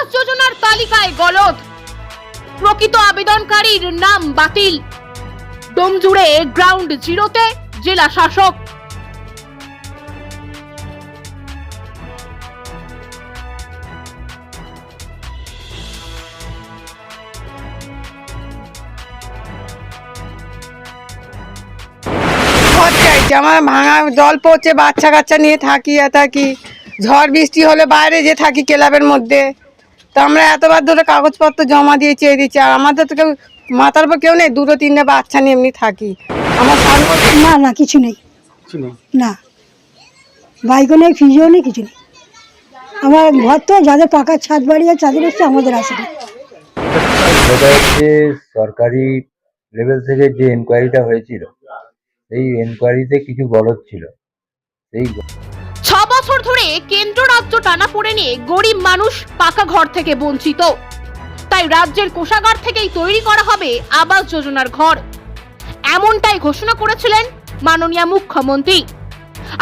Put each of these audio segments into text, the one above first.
আবাস যোজনার তালিকায় গলদ, প্রকৃত আবেদনকারীর নাম বাতিল। ডোমজুড়ে গ্রাউন্ড জিরোতে জেলা শাসক। আমার ভাঙা জল পড়ছে, বাচ্চা কাচ্চা নিয়ে থাকি ঝড় বৃষ্টি হলে বাইরে যে থাকি ক্লাবের মধ্যে। তো আমরা এতবার ধরে কাগজপত্র জমা দিয়ে চেয়ে দিচ্ছি, আর আমাদের তো কেউ মাথার উপর কেউ নেই, দুটো তিনটে বাচ্চা নিয়ে এমনি থাকি। আমার না না কিছু নেই, না বাইকও নেই, ফ্রিজও নেই, কিছু নেই। আমার ঘর তো যাদের পাকার ছাদ বাড়ি আছে তাদের হচ্ছে, আমাদের আসেনি। সেটা হচ্ছে সরকারি লেভেল থেকে যে এনকোয়ারিটা হয়েছিল, এই এনকোয়ারিতে কিছু গলদ ছিল। সেই 6 বছর ধরে কেন্দ্র রাজ্য টানাপোড়েনে গরিব মানুষ পাকা ঘর থেকে বঞ্চিত। তাই রাজ্যের কোষাগার থেকেই তৈরি করা হবে আবাস যোজনার ঘর, এমনটাই ঘোষণা করেছিলেন মাননীয় মুখ্যমন্ত্রী।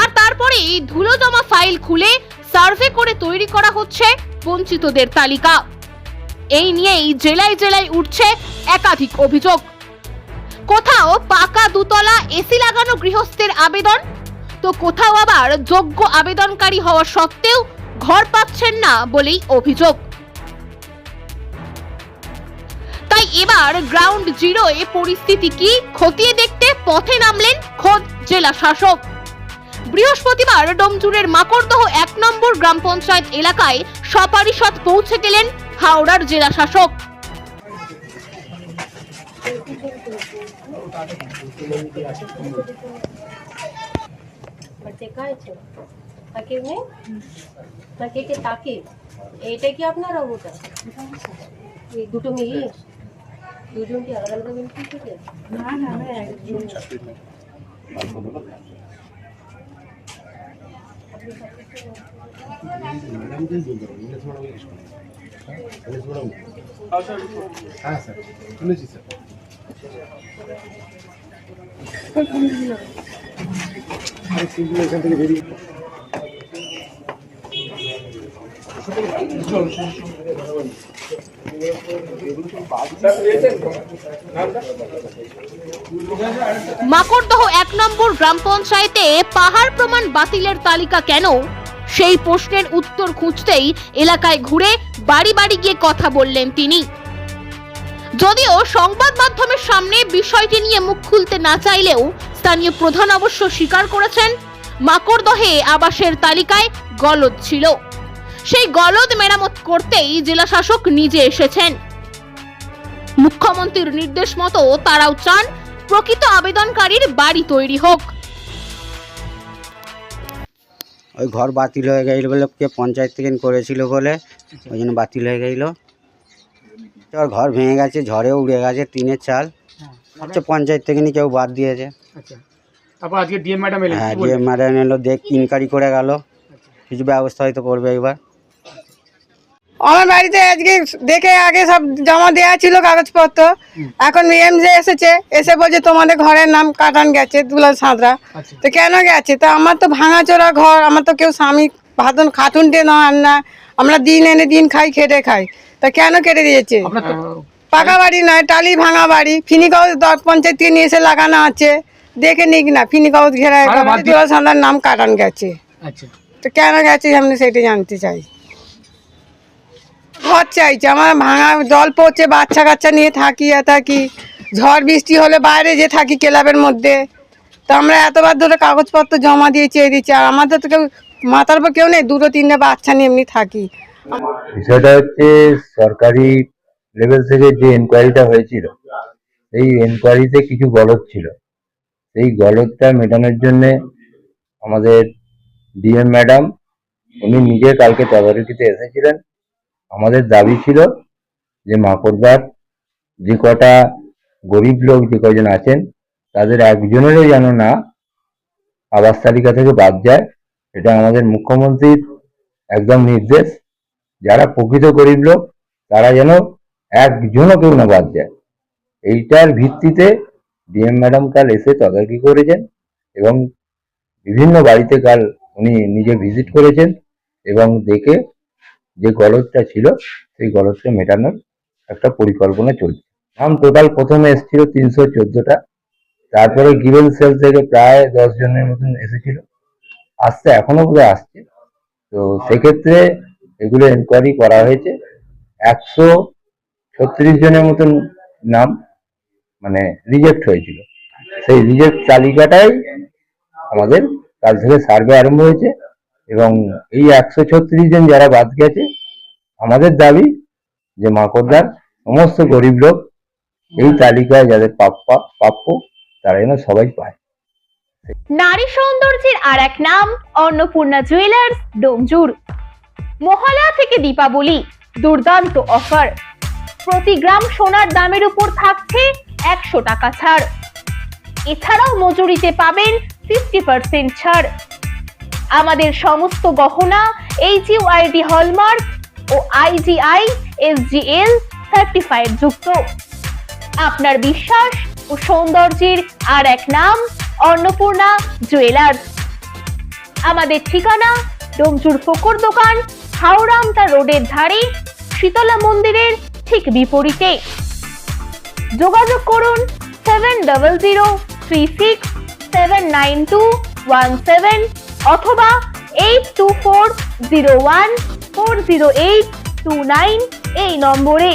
আর তারপরেই ধুলো জমা ফাইল খুলে সার্ভে করে তৈরি করা হচ্ছে বঞ্চিতদের তালিকা। এই নিয়েই জেলায় জেলায় উঠছে একাধিক অভিযোগ। কোথাও পাকা দুতলা এসি লাগানো গৃহস্থের আবেদন, তো কোথাও আবার যোগ্য আবেদনকারী হওয়া সত্ত্বেও ঘর পাচ্ছেন না বলেই অভিযোগ। তাই এবার গ্রাউন্ড জিরোয় পরিস্থিতি কি খতিয়ে দেখতে পথে নামলেন খোদ জেলা শাসক। বৃহস্পতিবার ডোমজুড়ের মাকড়দহ 1 নম্বর গ্রাম পঞ্চায়েত এলাকায় সপারিষদ পৌঁছে গেলেন হাওড়ার জেলা শাসক। এইটা কি আপনার ওটা এই দুটো মিলিয়ে দুজন কি আলাদা আলাদা বেনিফিট থেকে? না না আমরা একজন হ্যাঁ স্যার শুনেছি স্যার। এখান থেকে বেরিয়ে মাকড়দহ 1 নম্বর গ্রাম পঞ্চায়েতে পাহাড় প্রমাণ বাতিলের তালিকা কেন, সেই প্রশ্নের উত্তর খুঁজতেই এলাকায় ঘুরে বাড়ি বাড়ি গিয়ে কথা বললেন তিনি। যদিও সংবাদ মাধ্যমের সামনে বিষয়টি নিয়ে মুখ খুলতে না চাইলেও স্থানীয় প্রধান অবশ্য স্বীকার করেছেন মাকড়দহে আবাসের তালিকায় গলদ ছিল। সেই গলদ মেরামত করতেই জেলা শাসক নিজে এসেছেন। মুখ্যমন্ত্রীর নির্দেশ মতো তারাও চান প্রকৃত আবেদনকারীর বাড়ি তৈরি হোক। ওই ঘর বাতিল হয়ে গেল বলে, কে পঞ্চায়েত থেকে করেছিল বলে ওই জন্য বাতিল হয়ে গেল। আর ঘর ভেঙে গেছে, ঝড়েও উড়ে গেছে, টিনের চাল হচ্ছে পঞ্চায়েত থেকে কেউ বাদ দিয়েছে। হ্যাঁ, ডিএম ম্যাডাম এলো, দেখ ইনকোয়ারি করে গেল, কিছু ব্যবস্থা হয়তো করবে এবার। আমার বাড়িতে আজকে দেখে আগে সব জমা দেওয়া ছিল কাগজপত্র, এখন এমজে এসেছে, এসে বলছে তোমাদের ঘরের নাম কাটান গেছে দুলাল সাঁতরা। তো কেন গেছে? তো আমার তো ভাঙাচোরা ঘর, আমার তো কেউ স্বামী ভাতন খাটুনটে নয় না, আমরা দিন এনে দিন খাই, খেটে খাই। তা কেন কেটে দিয়েছে? পাকা বাড়ি নয়, টালি ভাঙা বাড়ি, ফিনি কাগজ পঞ্চায়েত থেকে নিয়ে এসে লাগানো আছে, দেখে নিক না, ফিনি কাগজ ঘেরা দুলাল সাঁতরার নাম কাটান গেছে। তো কেন গেছে আমি সেটা জানতে চাই। ঘর চাইছে, আমার ভাঙা জল পড়ছে, বাচ্চা কাচ্চা নিয়ে থাকি ঝড় বৃষ্টি হলে বাইরে যে থাকি ক্লাবের মধ্যে। তো আমরা এতবার ধরে কাগজপত্র জমা দিয়ে চেয়ে দিচ্ছি, আর আমাদের তো কেউ মাথার উপর কেউ নেই, দুটো তিনটে বাচ্চা নিয়ে এমনি থাকি। বিষয়টা হচ্ছে সরকারি লেভেল থেকে যে এনকোয়ারিটা হয়েছিল, এই এনকোয়ারিতে কিছু গলদ ছিল। সেই গলদটা মেটানোর জন্য আমাদের ডিএম ম্যাডাম উনি নিজে কালকে তদারকিতে এসেছিলেন। আমাদের দাবি ছিল যে মাকড়দার যে কটা গরিব লোক যে কজন আছেন তাদের একজনেরও যেন না আবাস তালিকা থেকে বাদ যায়। এটা আমাদের মুখ্যমন্ত্রীর একদম নির্দেশ। যারা প্রকৃত গরিব লোক তারা যেন একজনও কেউ না বাদ যায়। এইটার ভিত্তিতে ডিএম ম্যাডাম কাল এসে তদারকি করেছেন এবং বিভিন্ন বাড়িতে কাল উনি নিজে ভিজিট করেছেন এবং দেখে যে গলদটা ছিল সেই গলদটা মেটানোর একটা পরিকল্পনা চলছে। নাম টোটাল প্রথমে এসেছিল 314টা, তারপরে গিভেন সেল থেকে প্রায় 10 জনের মতন এসেছিল, আসছে এখনো বোধহয় আসছে। তো সেক্ষেত্রে এগুলো এনকোয়ারি করা হয়েছে। 136 জনের মতন নাম মানে রিজেক্ট হয়েছিল। সেই রিজেক্ট তালিকাটাই আমাদের কাল থেকে সার্ভে আরম্ভ হয়েছে এবং এই 136 জন যারা বাদ গেছে, আমাদের দাবি যে মাকড়দার সমস্ত গরিব লোক এই তালিকায় যাদের প্রাপ্য তারা যেন সবাই পায়। নারী সৌন্দর্যের আর এক নাম অন্নপূর্ণা জুয়েলার্স, ডোমজুর। মহালয়া থেকে দীপাবলি দুর্দান্ত অফার। প্রতি গ্রাম সোনার দামের উপর থাকছে 100 টাকা ছাড়। এছাড়াও মজুরিতে পাবেন 50% ছাড়। আমাদের সমস্ত গহনা HUID হলমার্ক ও IGI SGL সার্টিফাইড যুক্ত। আপনার বিশ্বাস ও সৌন্দর্যের আর এক নাম অন্নপূর্ণা জুয়েলার্স। আমাদের ঠিকানা ডোমজুর ফোকর দোকান, হাওড়ামতা রোডের ধারে, শীতলা মন্দিরের ঠিক বিপরীতে। যোগাযোগ করুন 7036379217 অথবা 8240140829 এই নম্বরে।